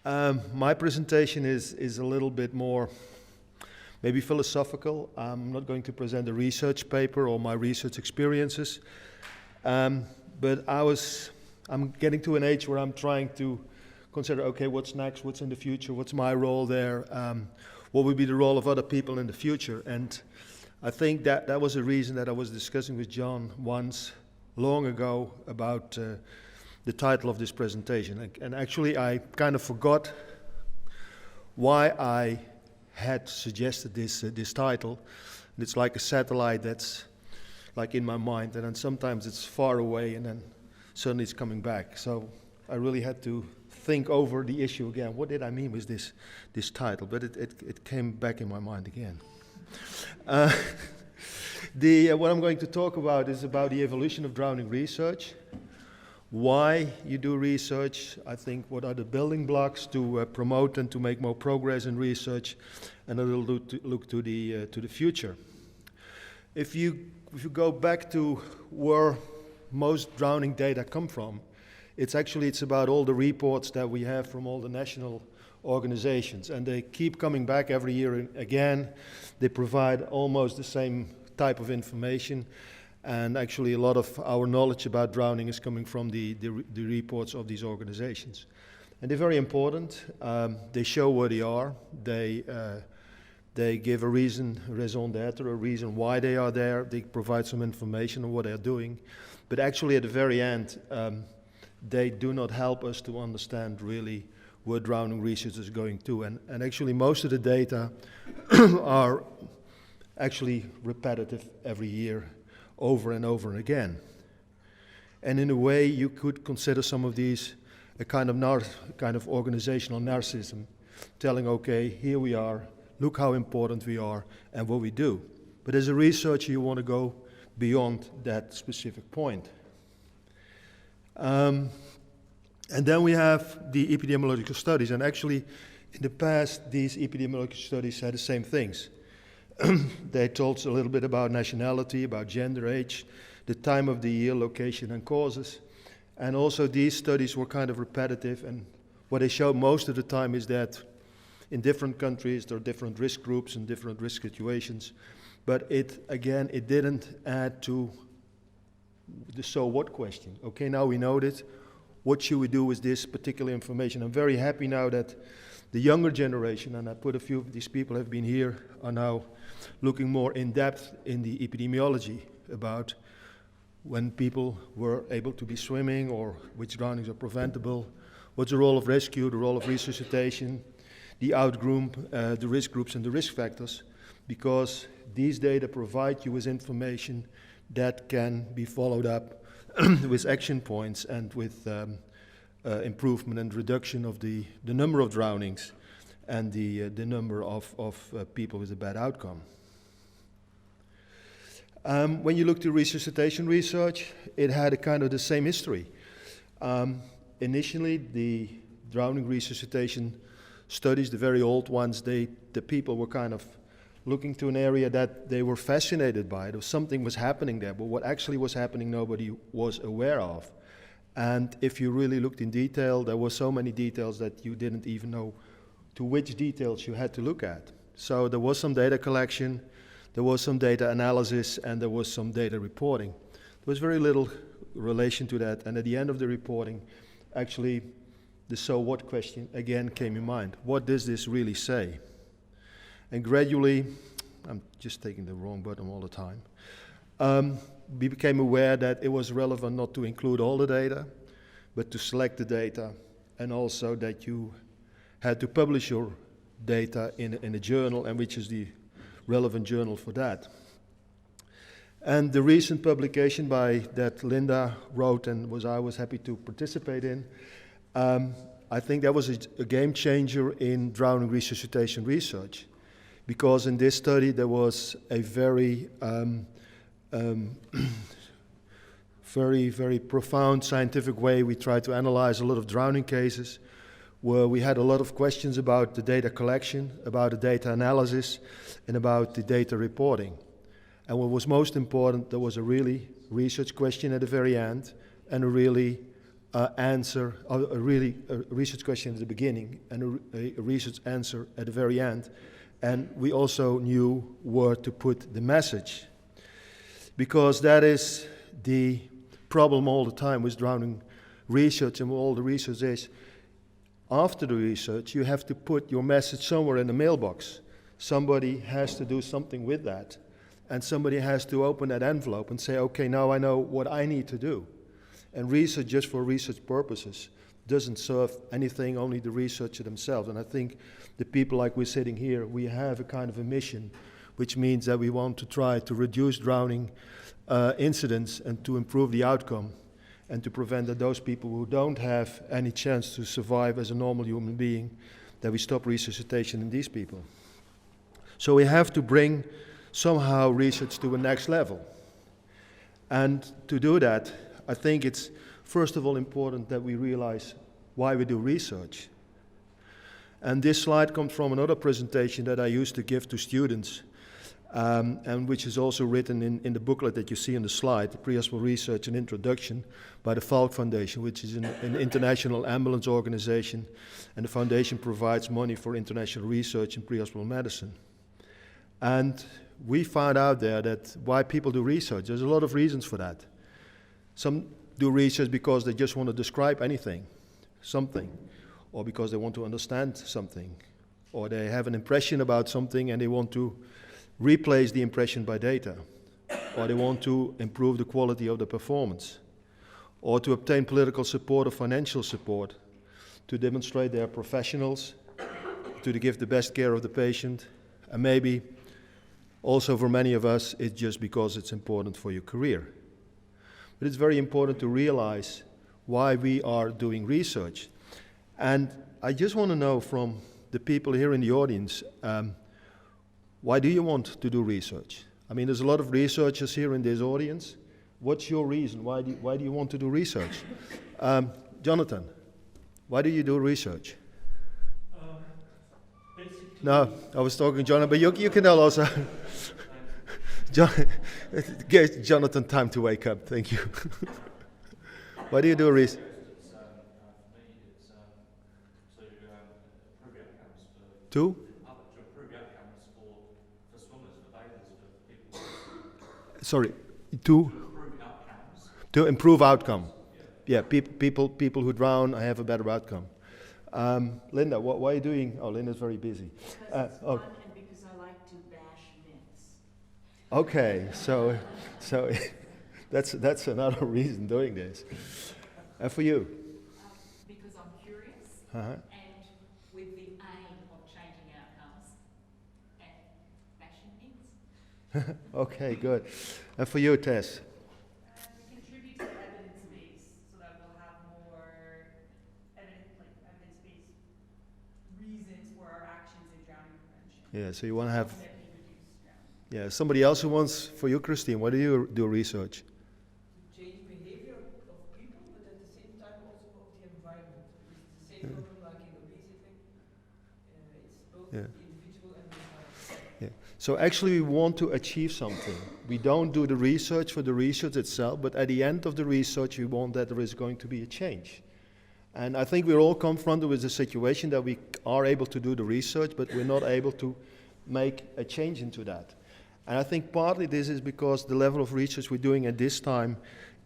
My presentation is a little bit more maybe philosophical. I'm not going to present a research paper or my research experiences, but I'm getting to an age where I'm trying to consider, okay, what's next, what's in the future, what's my role there, what would be the role of other people in the future. And I think that was a reason that I was discussing with John once long ago about the title of this presentation. And actually I kind of forgot why I had suggested this title. And it's like a satellite that's like in my mind, and then sometimes it's far away and then suddenly it's coming back. So I really had to think over the issue again. What did I mean with this title? But it came back in my mind again. What I'm going to talk about is about the evolution of drowning research, why you do research, I think what are the building blocks to promote and to make more progress in research, and a little look to the future. If you go back to where most drowning data come from, it's about all the reports that we have from all the national organizations, and they keep coming back every year again. They provide almost the same type of information, and actually a lot of our knowledge about drowning is coming from the reports of these organizations. And they're very important. They show where they are. They give a raison d'etre, a reason why they are there. They provide some information on what they're doing. But actually at the very end, they do not help us to understand really where drowning research is going to. And actually most of the data are actually repetitive every year, over and over again. And in a way you could consider some of these a kind of organizational narcissism, telling, okay, here we are, look how important we are and what we do. But as a researcher you want to go beyond that specific point. And then we have the epidemiological studies, and actually in the past these epidemiological studies had the same things. They told us a little bit about nationality, about gender, age, the time of the year, location and causes. And also these studies were kind of repetitive, and what they show most of the time is that in different countries there are different risk groups and different risk situations. But it didn't add to the so what question. Okay, now we know this. What should we do with this particular information? I'm very happy now that the younger generation, and I put a few of these people have been here, are now looking more in depth in the epidemiology about when people were able to be swimming or which drownings are preventable, what's the role of rescue, the role of resuscitation, the out-group, the risk groups and the risk factors, because these data provide you with information that can be followed up with action points and with improvement and reduction of the number of drownings and the number of people with a bad outcome. When you look to resuscitation research, it had a kind of the same history. Initially, the drowning resuscitation studies, the very old ones, the people were kind of looking to an area that they were fascinated by. There was something was happening there, but what actually was happening nobody was aware of. And if you really looked in detail, there were so many details that you didn't even know to which details you had to look at. So there was some data collection, there was some data analysis, and there was some data reporting. There was very little relation to that, and at the end of the reporting, actually the so what question again came in mind. What does this really say? And gradually, I'm just taking the wrong button all the time, we became aware that it was relevant not to include all the data, but to select the data, and also that you had to publish your data in a journal, and which is the relevant journal for that. And the recent publication that Linda wrote and I was happy to participate in, I think that was a game changer in drowning resuscitation research, because in this study there was a very very profound scientific way. We tried to analyze a lot of drowning cases where we had a lot of questions about the data collection, about the data analysis, and about the data reporting. And what was most important, there was a really research question at the very end, and a really answer, a research question at the beginning and a research answer at the very end. And we also knew where to put the message, because that is the problem all the time with drowning research, and all the research is, after the research, you have to put your message somewhere in the mailbox. Somebody has to do something with that, and somebody has to open that envelope and say, okay, now I know what I need to do. And research just for research purposes doesn't serve anything, only the researcher themselves. And I think the people like we're sitting here, we have a kind of a mission, which means that we want to try to reduce drowning incidents and to improve the outcome, and to prevent that those people who don't have any chance to survive as a normal human being, that we stop resuscitation in these people. So we have to bring somehow research to a next level. And to do that, I think it's first of all important that we realize why we do research. And this slide comes from another presentation that I used to give to students, and which is also written in the booklet that you see on the slide, Pre-Hospital Research and Introduction, by the Falk Foundation, which is an international ambulance organization, and the foundation provides money for international research in pre-hospital medicine. And we found out there that why people do research, there's a lot of reasons for that. Some do research because they just want to describe something, or because they want to understand something, or they have an impression about something and they want to replace the impression by data, or they want to improve the quality of the performance, or to obtain political support or financial support, to demonstrate they are professionals, to give the best care of the patient, and maybe also for many of us it's just because it's important for your career. But it's very important to realize why we are doing research. And I just want to know from the people here in the audience, why do you want to do research? I mean, there's a lot of researchers here in this audience. What's your reason? Why do you want to do research? Jonathan, why do you do research? No, I was talking Jonathan, but you can tell also. Give Jonathan time to wake up. Thank you. Why do you do research? To? Sorry, to improve outcome. Yeah, people who drown have a better outcome. Linda, why are you doing? Oh, Linda's very busy. Because it's fun and because I like to bash myths. Okay, so that's another reason doing this. And for you? Because I'm curious Uh-huh. and with the aim of changing outcomes and bashing myths. Okay, good. And for you, Tess? Contribute to evidence-based so that we'll have more evidence-based reasons for our actions in drowning prevention. Yeah, so you want to have... Ultimately reduce drowning. Yeah, somebody else who wants... For you, Christine, why do you do research? To change behavior of people, but at the same time also of the environment. It's the same problem like in obesity. It's both Yeah. the individual and the environment. Yeah. So actually we want to achieve something. We don't do the research for the research itself, but at the end of the research we want that there is going to be a change. And I think we're all confronted with the situation that we are able to do the research, but we're not able to make a change into that. And I think partly this is because the level of research we're doing at this time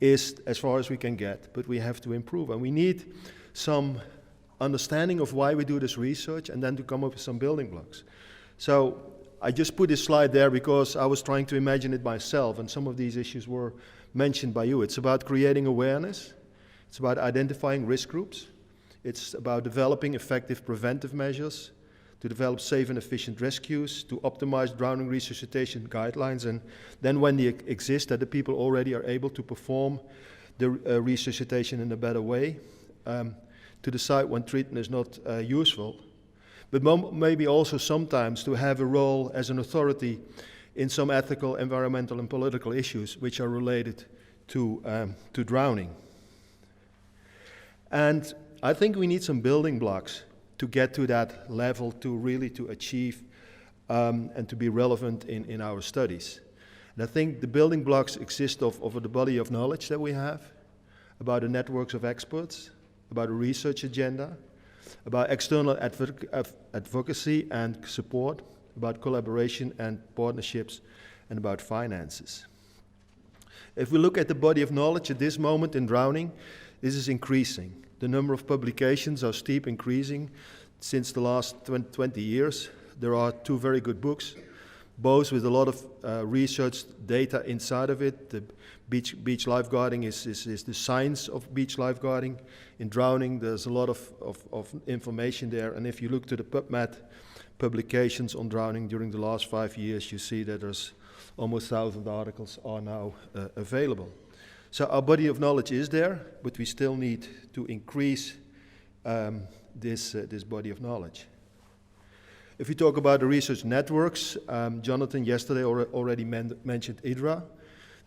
is as far as we can get, but we have to improve. And we need some understanding of why we do this research and then to come up with some building blocks. So I just put this slide there because I was trying to imagine it myself, and some of these issues were mentioned by you. It's about creating awareness. It's about identifying risk groups. It's about developing effective preventive measures, to develop safe and efficient rescues, to optimize drowning resuscitation guidelines, and then when they exist, that the people already are able to perform the resuscitation in a better way, to decide when treatment is not useful, but maybe also sometimes to have a role as an authority in some ethical, environmental, and political issues which are related to drowning. And I think we need some building blocks to get to that level, to really to achieve and to be relevant in our studies. And I think the building blocks exist of the body of knowledge that we have. about the networks of experts, about a research agenda, about external advocacy and support, about collaboration and partnerships, and about finances. If we look at the body of knowledge at this moment in drowning, this is increasing. The number of publications are steep increasing since the last 20 years. There are 2 very good books, both with a lot of research data inside of it. The beach lifeguarding is the science of beach lifeguarding. In drowning, there's a lot of information there. And if you look to the PubMed publications on drowning during the last 5 years, you see that there's almost 1,000 articles are now available. So our body of knowledge is there, but we still need to increase this body of knowledge. If we talk about the research networks, Jonathan yesterday already mentioned IDRA,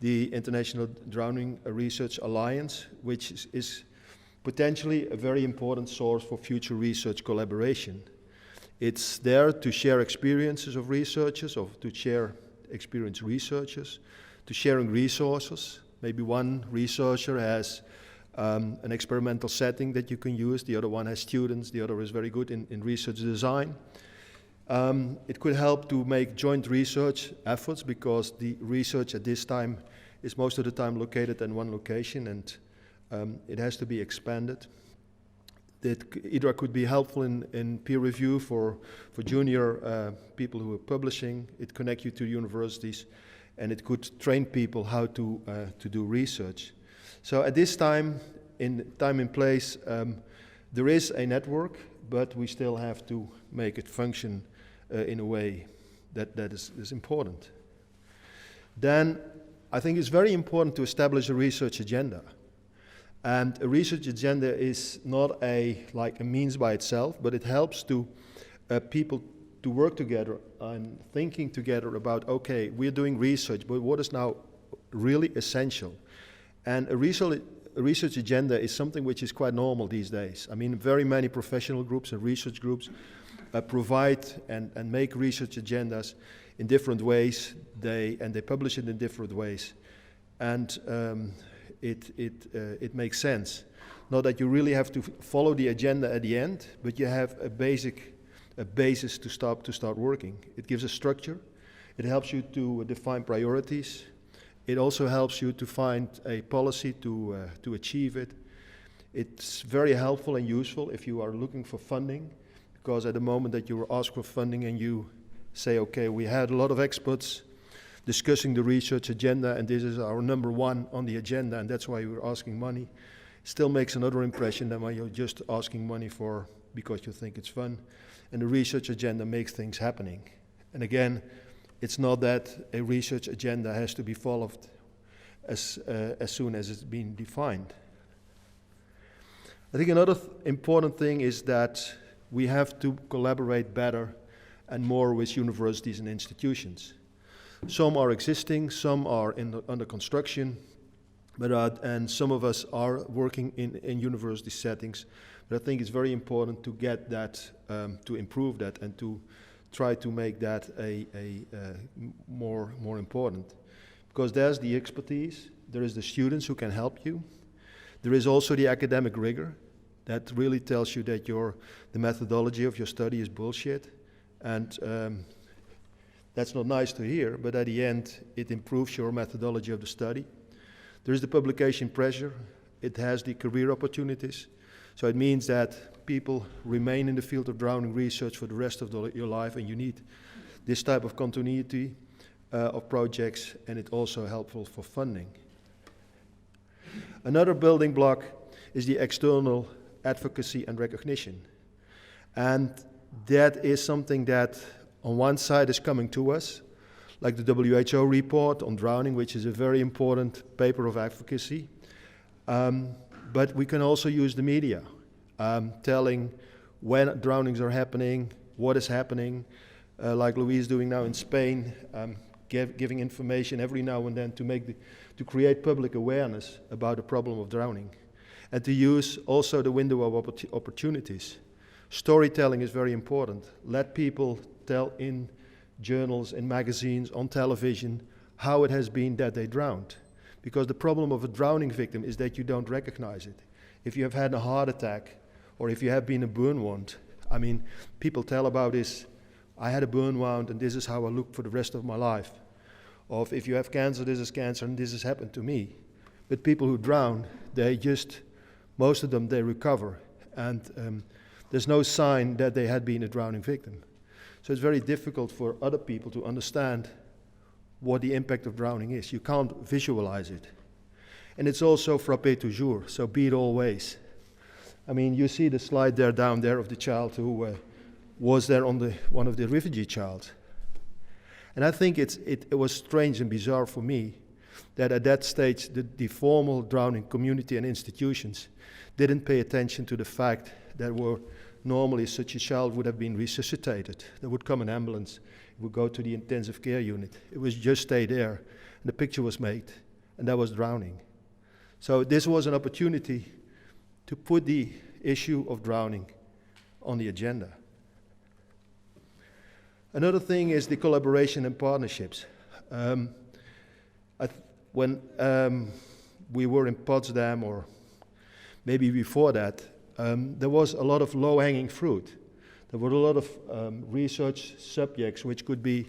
the International Drowning Research Alliance, which is potentially a very important source for future research collaboration. It's there to share experiences of researchers, or to share experienced researchers, to sharing resources. Maybe one researcher has an experimental setting that you can use, the other one has students, the other is very good in research design. It could help to make joint research efforts, because the research at this time is most of the time located in one location, and it has to be expanded. IDRA could be helpful in peer review for junior people who are publishing. It connects you to universities, and it could train people how to do research. So at this time in place, there is a network, but we still have to make it function in a way that is important. Then I think it's very important to establish a research agenda. And a research agenda is not like a means by itself, but it helps to people to work together and thinking together about, okay, we're doing research, but what is now really essential? And a research agenda is something which is quite normal these days. I mean, very many professional groups and research groups provide and make research agendas in different ways. They publish it in different ways. And it makes sense. Not that you really have to follow the agenda at the end, but you have a basis to start working. It gives a structure. It helps you to define priorities. It also helps you to find a policy to achieve it. It's very helpful and useful if you are looking for funding, because at the moment that you ask for funding and you say, okay, we had a lot of experts discussing the research agenda, and this is our number 1 on the agenda, and that's why we're asking money, still makes another impression than when you're just asking money because you think it's fun. And the research agenda makes things happening. And again, it's not that a research agenda has to be followed as soon as it's been defined. I think another important thing is that we have to collaborate better and more with universities and institutions. Some are existing, some are under construction, and some of us are working in university settings. But I think it's very important to get that, to improve that, and to try to make that more important. Because there's the expertise, there is the students who can help you. There is also the academic rigor that really tells you that the methodology of your study is bullshit. And that's not nice to hear, but at the end, it improves your methodology of the study. There is the publication pressure. It has the career opportunities. So it means that people remain in the field of drowning research for the rest of your life, and you need this type of continuity of projects, and it's also helpful for funding. Another building block is the external advocacy and recognition. And that is something that on one side is coming to us, like the WHO report on drowning, which is a very important paper of advocacy. But we can also use the media, telling when drownings are happening, what is happening, like Louise is doing now in Spain, giving information every now and then to create public awareness about the problem of drowning, and to use also the window of opportunities. Storytelling is very important. Let people tell in journals, in magazines, on television, how it has been that they drowned. Because the problem of a drowning victim is that you don't recognize it. If you have had a heart attack, or if you have been a burn wound, I mean, people tell about this, I had a burn wound and this is how I look for the rest of my life. Or if you have cancer, this is cancer and this has happened to me. But people who drown, most of them, they recover. And there's no sign that they had been a drowning victim. So it's very difficult for other people to understand what the impact of drowning is. You can't visualize it. And it's also frappé toujours, so be it always. I mean, you see the slide there down there of the child who was there on one of the refugee childs. And I think it was strange and bizarre for me that at that stage the formal drowning community and institutions didn't pay attention to the fact that normally such a child would have been resuscitated. There would come an ambulance, it would go to the intensive care unit. It was just stay there, and the picture was made, and that was drowning. So this was an opportunity to put the issue of drowning on the agenda. Another thing is the collaboration and partnerships. When we were in Potsdam, or maybe before that, there was a lot of low-hanging fruit. There were a lot of research subjects which could be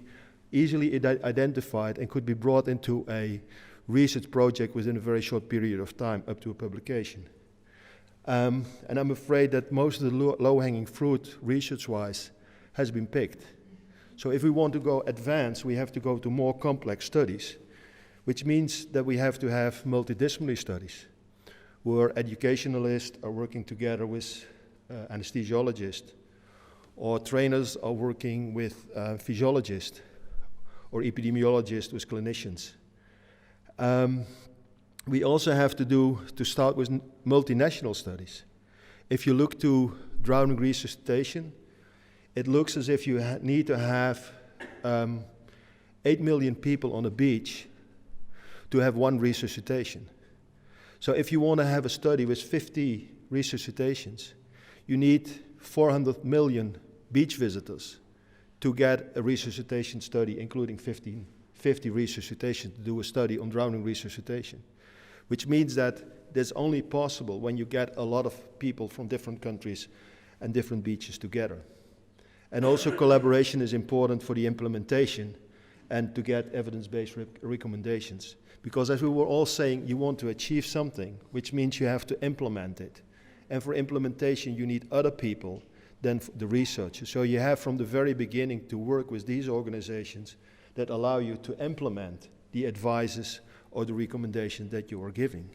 easily identified and could be brought into a research project within a very short period of time, up to a publication. And I'm afraid that most of the low-hanging fruit, research-wise, has been picked. So if we want to go advanced, we have to go to more complex studies, which means that we have to have multidisciplinary studies, where educationalists are working together with anesthesiologists, or trainers are working with physiologists, or epidemiologists with clinicians. We also have to start with multinational studies. If you look to drowning resuscitation, it looks as if you need to have 8 million people on a beach to have one resuscitation. So if you want to have a study with 50 resuscitations, you need 400 million beach visitors to get a resuscitation study, including 50 resuscitations, to do a study on drowning resuscitation. Which means that that's only possible when you get a lot of people from different countries and different beaches together. And also collaboration is important for the implementation and to get evidence-based recommendations. Because as we were all saying, you want to achieve something, which means you have to implement it. And for implementation, you need other people than the researchers. So you have from the very beginning to work with these organizations that allow you to implement the advices or the recommendations that you are giving.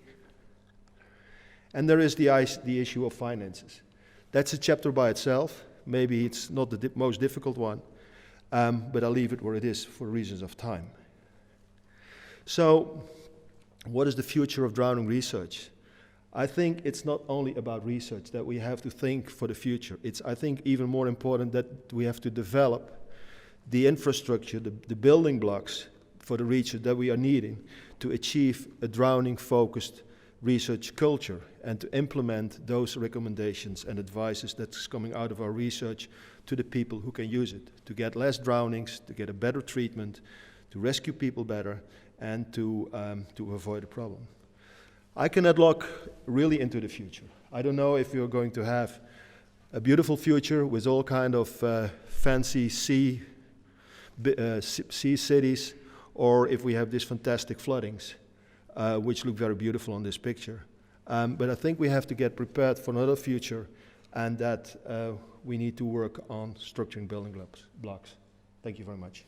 And there is the issue of finances. That's a chapter by itself. Maybe it's not the most difficult one, but I'll leave it where it is for reasons of time. So, what is the future of drowning research? I think it's not only about research that we have to think for the future. It's, I think, even more important that we have to develop the infrastructure, the building blocks for the research that we are needing to achieve a drowning-focused research culture and to implement those recommendations and advices that's coming out of our research to the people who can use it, to get less drownings, to get a better treatment, to rescue people better, and to avoid a problem. I cannot look really into the future. I don't know if you're going to have a beautiful future with all kind of fancy sea cities, or if we have these fantastic floodings, which look very beautiful on this picture. But I think we have to get prepared for another future, and that we need to work on structuring building blocks. Thank you very much.